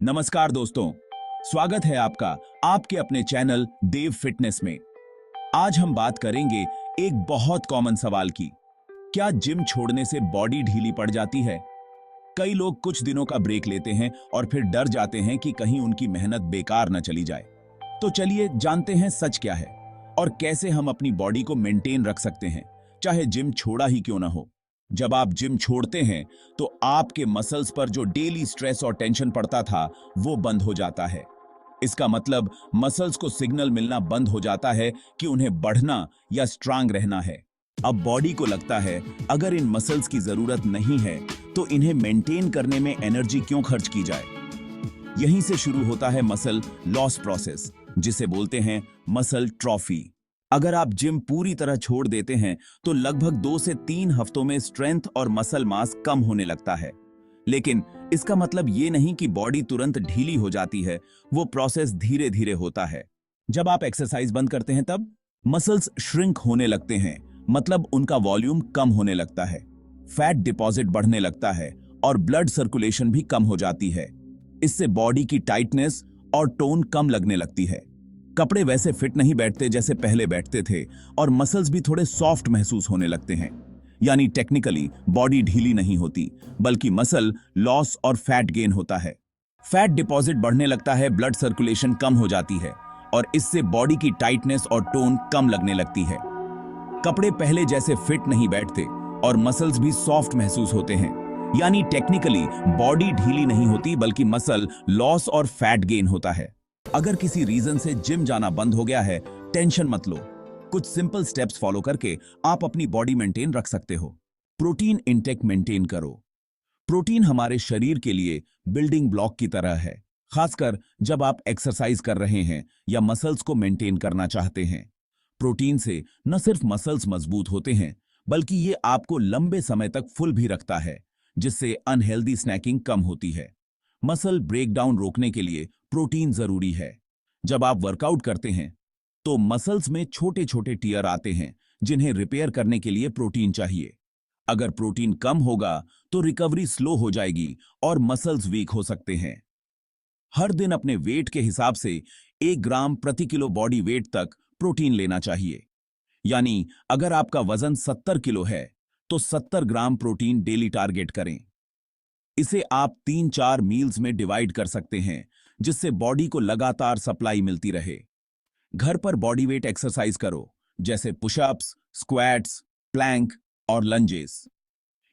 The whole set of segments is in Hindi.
नमस्कार दोस्तों, स्वागत है आपका आपके अपने चैनल देव फिटनेस में। आज हम बात करेंगे एक बहुत कॉमन सवाल की। क्या जिम छोड़ने से बॉडी ढीली पड़ जाती है? कई लोग कुछ दिनों का ब्रेक लेते हैं और फिर डर जाते हैं कि कहीं उनकी मेहनत बेकार न चली जाए। तो चलिए जानते हैं सच क्या है और कैसे हम अपनी बॉडी को मेंटेन रख सकते हैं, चाहे जिम छोड़ा ही क्यों ना हो। जब आप जिम छोड़ते हैं तो आपके मसल्स पर जो डेली स्ट्रेस और टेंशन पड़ता था वो बंद हो जाता है। इसका मतलब मसल्स को सिग्नल मिलना बंद हो जाता है कि उन्हें बढ़ना या स्ट्रांग रहना है। अब बॉडी को लगता है अगर इन मसल्स की जरूरत नहीं है तो इन्हें मेंटेन करने में एनर्जी क्यों खर्च की जाए। यहीं से शुरू होता है मसल लॉस प्रोसेस, जिसे बोलते हैं मसल ट्रॉफी। अगर आप जिम पूरी तरह छोड़ देते हैं तो लगभग 2 से 3 हफ्तों में स्ट्रेंथ और मसल मास कम होने लगता है। लेकिन इसका मतलब ये नहीं कि बॉडी तुरंत ढीली हो जाती है, वो प्रोसेस धीरे धीरे होता है। जब आप एक्सरसाइज बंद करते हैं तब मसल्स श्रिंक होने लगते हैं, मतलब उनका वॉल्यूम कम होने लगता है, फैट डिपॉजिट बढ़ने लगता है और ब्लड सर्कुलेशन भी कम हो जाती है। इससे बॉडी की टाइटनेस और टोन कम लगने लगती है। कपड़े वैसे फिट नहीं बैठते जैसे पहले बैठते थे और मसल्स भी थोड़े सॉफ्ट महसूस होने लगते हैं। यानी टेक्निकली बॉडी ढीली नहीं होती, बल्कि मसल लॉस और फैट गेन होता है। फैट डिपॉजिट बढ़ने लगता है, ब्लड सर्कुलेशन कम हो जाती है और इससे बॉडी की टाइटनेस और टोन कम लगने लगती है। कपड़े पहले जैसे फिट नहीं बैठते और मसल्स भी सॉफ्ट महसूस होते हैं। यानी टेक्निकली बॉडी ढीली नहीं होती, बल्कि मसल लॉस और फैट गेन होता है। अगर किसी रीजन से जिम जाना बंद हो गया है, टेंशन मत लो। कुछ सिंपल स्टेप्स फॉलो करके आप अपनी बॉडी मेंटेन रख सकते हो। प्रोटीन इंटेक मेंटेन करो। प्रोटीन हमारे शरीर के लिए बिल्डिंग ब्लॉक की तरह है, खासकर जब आप एक्सरसाइज कर रहे हैं या मसल्स को मेंटेन करना चाहते हैं। प्रोटीन से न सिर्फ मसल्स मजबूत होते हैं, बल्कि ये आपको लंबे समय तक फुल भी रखता है, जिससे अनहेल्दी स्नैकिंग कम होती है। मसल ब्रेकडाउन रोकने के लिए प्रोटीन जरूरी है। जब आप वर्कआउट करते हैं तो मसल्स में छोटे छोटे टियर आते हैं, जिन्हें रिपेयर करने के लिए प्रोटीन चाहिए। अगर प्रोटीन कम होगा तो रिकवरी स्लो हो जाएगी और मसल्स वीक हो सकते हैं। हर दिन अपने वेट के हिसाब से 1 ग्राम प्रति किलो बॉडी वेट तक प्रोटीन लेना चाहिए। यानी अगर आपका वजन 70 किलो है तो 70 ग्राम प्रोटीन डेली टारगेट करें। इसे आप 3-4 मील्स में डिवाइड कर सकते हैं, जिससे बॉडी को लगातार सप्लाई मिलती रहे। घर पर बॉडी वेट एक्सरसाइज करो, जैसे पुशअप्स, स्क्वाट्स, प्लैंक और लंजेस।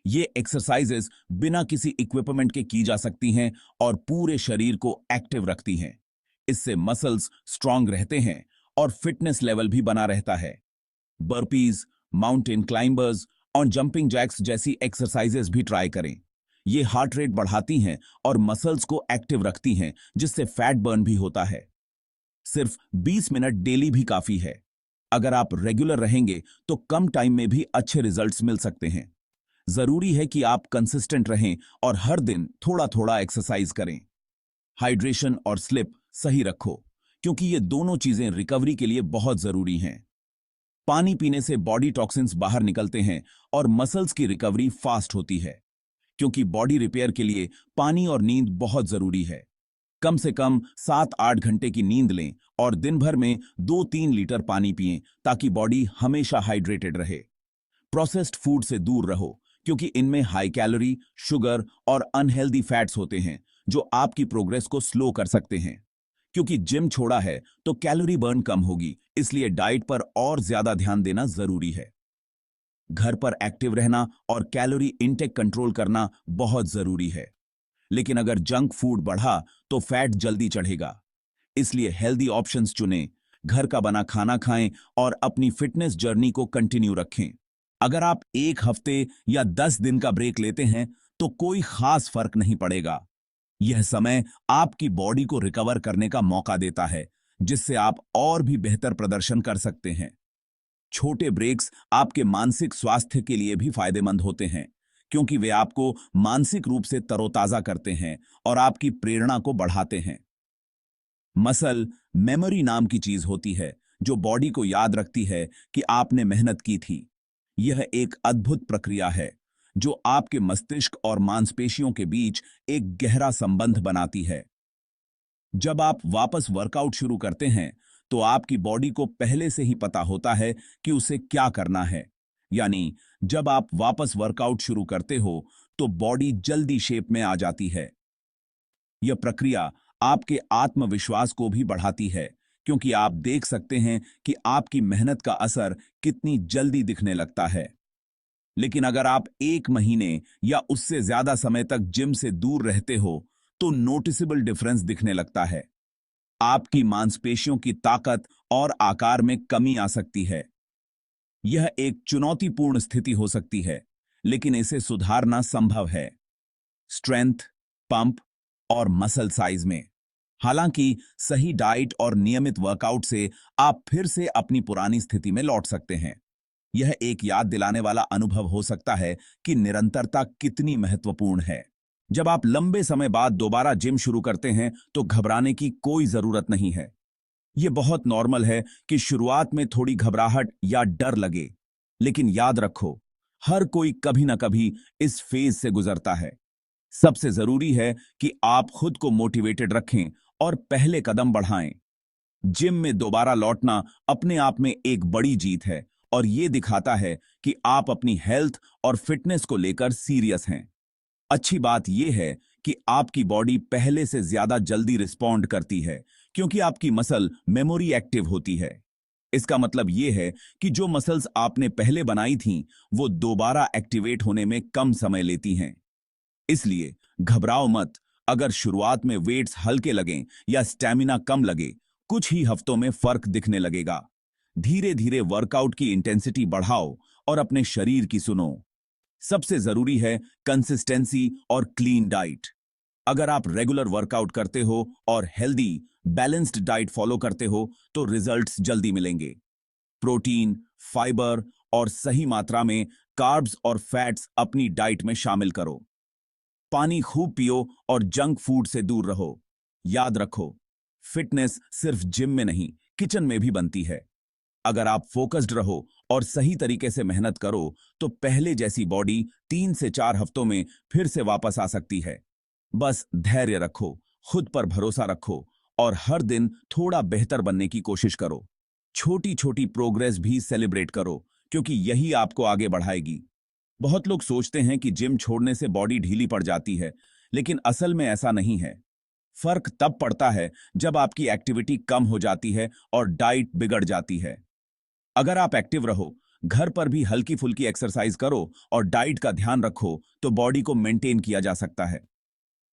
ये एक्सरसाइजेस बिना किसी इक्विपमेंट के की जा सकती हैं और पूरे शरीर को एक्टिव रखती हैं। इससे मसल्स स्ट्रांग रहते हैं और फिटनेस लेवल भी बना रहता है। बर्पीज, माउंटेन क्लाइंबर्स और जंपिंग जैक्स जैसी एक्सरसाइजेस भी ट्राई करें। ये हार्ट रेट बढ़ाती हैं और मसल्स को एक्टिव रखती हैं, जिससे फैट बर्न भी होता है। सिर्फ 20 मिनट डेली भी काफी है। अगर आप रेगुलर रहेंगे तो कम टाइम में भी अच्छे रिजल्ट्स मिल सकते हैं। जरूरी है कि आप कंसिस्टेंट रहें और हर दिन थोड़ा थोड़ा एक्सरसाइज करें। हाइड्रेशन और स्लिप सही रखो, क्योंकि ये दोनों चीजें रिकवरी के लिए बहुत जरूरी हैं। पानी पीने से बॉडी टॉक्सिन्स बाहर निकलते हैं और मसल्स की रिकवरी फास्ट होती है। क्योंकि बॉडी रिपेयर के लिए पानी और नींद बहुत जरूरी है। कम से कम 7-8 घंटे की नींद लें और दिन भर में 2-3 लीटर पानी पिएं, ताकि बॉडी हमेशा हाइड्रेटेड रहे। प्रोसेस्ड फूड से दूर रहो, क्योंकि इनमें हाई कैलोरी, शुगर और अनहेल्दी फैट्स होते हैं, जो आपकी प्रोग्रेस को स्लो कर सकते हैं। क्योंकि जिम छोड़ा है तो कैलोरी बर्न कम होगी, इसलिए डाइट पर और ज्यादा ध्यान देना जरूरी है। घर पर एक्टिव रहना और कैलोरी इंटेक कंट्रोल करना बहुत जरूरी है। लेकिन अगर जंक फूड बढ़ा तो फैट जल्दी चढ़ेगा। इसलिए हेल्दी ऑप्शंस चुनें, घर का बना खाना खाएं और अपनी फिटनेस जर्नी को कंटिन्यू रखें। अगर आप 1 हफ्ते या 10 दिन का ब्रेक लेते हैं तो कोई खास फर्क नहीं पड़ेगा। यह समय आपकी बॉडी को रिकवर करने का मौका देता है, जिससे आप और भी बेहतर प्रदर्शन कर सकते हैं। छोटे ब्रेक्स आपके मानसिक स्वास्थ्य के लिए भी फायदेमंद होते हैं, क्योंकि वे आपको मानसिक रूप से तरोताजा करते हैं और आपकी प्रेरणा को बढ़ाते हैं। मसल मेमोरी नाम की चीज होती है, जो बॉडी को याद रखती है कि आपने मेहनत की थी। यह एक अद्भुत प्रक्रिया है जो आपके मस्तिष्क और मांसपेशियों के बीच एक गहरा संबंध बनाती है। जब आप वापस वर्कआउट शुरू करते हैं तो आपकी बॉडी को पहले से ही पता होता है कि उसे क्या करना है। यानी जब आप वापस वर्कआउट शुरू करते हो तो बॉडी जल्दी शेप में आ जाती है। यह प्रक्रिया आपके आत्मविश्वास को भी बढ़ाती है, क्योंकि आप देख सकते हैं कि आपकी मेहनत का असर कितनी जल्दी दिखने लगता है। लेकिन अगर आप 1 महीने या उससे ज्यादा समय तक जिम से दूर रहते हो तो नोटिसेबल डिफरेंस दिखने लगता है। आपकी मांसपेशियों की ताकत और आकार में कमी आ सकती है। यह एक चुनौतीपूर्ण स्थिति हो सकती है, लेकिन इसे सुधारना संभव है। स्ट्रेंथ, पंप और मसल साइज में। हालांकि सही डाइट और नियमित वर्कआउट से आप फिर से अपनी पुरानी स्थिति में लौट सकते हैं। यह एक याद दिलाने वाला अनुभव हो सकता है कि निरंतरता कितनी महत्वपूर्ण है। जब आप लंबे समय बाद दोबारा जिम शुरू करते हैं तो घबराने की कोई जरूरत नहीं है। यह बहुत नॉर्मल है कि शुरुआत में थोड़ी घबराहट या डर लगे, लेकिन याद रखो, हर कोई कभी ना कभी इस फेज से गुजरता है। सबसे जरूरी है कि आप खुद को मोटिवेटेड रखें और पहले कदम बढ़ाएं। जिम में दोबारा लौटना अपने आप में एक बड़ी जीत है और यह दिखाता है कि आप अपनी हेल्थ और फिटनेस को लेकर सीरियस हैं। अच्छी बात यह है कि आपकी बॉडी पहले से ज्यादा जल्दी रिस्पॉन्ड करती है, क्योंकि आपकी मसल मेमोरी एक्टिव होती है। इसका मतलब यह है कि जो मसल्स आपने पहले बनाई थीं, वो दोबारा एक्टिवेट होने में कम समय लेती हैं। इसलिए घबराओ मत। अगर शुरुआत में वेट्स हल्के लगें या स्टैमिना कम लगे, कुछ ही हफ्तों में फर्क दिखने लगेगा। धीरे धीरे वर्कआउट की इंटेंसिटी बढ़ाओ और अपने शरीर की सुनो। सबसे जरूरी है कंसिस्टेंसी और क्लीन डाइट। अगर आप रेगुलर वर्कआउट करते हो और हेल्दी बैलेंस्ड डाइट फॉलो करते हो तो रिजल्ट्स जल्दी मिलेंगे। प्रोटीन, फाइबर और सही मात्रा में कार्ब्स और फैट्स अपनी डाइट में शामिल करो। पानी खूब पियो और जंक फूड से दूर रहो। याद रखो, फिटनेस सिर्फ जिम में नहीं, किचन में भी बनती है। अगर आप फोकस्ड रहो और सही तरीके से मेहनत करो तो पहले जैसी बॉडी 3 से 4 हफ्तों में फिर से वापस आ सकती है। बस धैर्य रखो, खुद पर भरोसा रखो और हर दिन थोड़ा बेहतर बनने की कोशिश करो। छोटी छोटी प्रोग्रेस भी सेलिब्रेट करो, क्योंकि यही आपको आगे बढ़ाएगी। बहुत लोग सोचते हैं कि जिम छोड़ने से बॉडी ढीली पड़ जाती है, लेकिन असल में ऐसा नहीं है। फर्क तब पड़ता है जब आपकी एक्टिविटी कम हो जाती है और डाइट बिगड़ जाती है। अगर आप एक्टिव रहो, घर पर भी हल्की फुल्की एक्सरसाइज करो और डाइट का ध्यान रखो तो बॉडी को मेंटेन किया जा सकता है।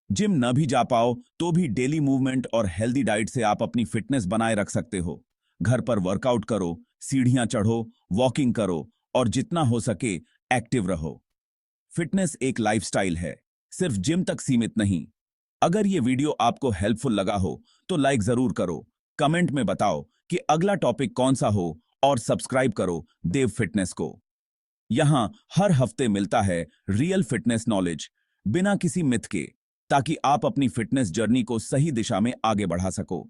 जिम न भी जा पाओ तो भी डेली मूवमेंट और हेल्दी डाइट से आप अपनी फिटनेस बनाए रख सकते हो। घर पर वर्कआउट करो, सीढ़ियां चढ़ो, वॉकिंग करो और जितना हो सके एक्टिव रहो। फिटनेस एक लाइफस्टाइल है, सिर्फ जिम तक सीमित नहीं। अगर ये वीडियो आपको हेल्पफुल लगा हो तो लाइक जरूर करो, कमेंट में बताओ कि अगला टॉपिक कौन सा हो और सब्सक्राइब करो देव फिटनेस को। यहां हर हफ्ते मिलता है रियल फिटनेस नॉलेज, बिना किसी मिथ के, ताकि आप अपनी फिटनेस जर्नी को सही दिशा में आगे बढ़ा सको।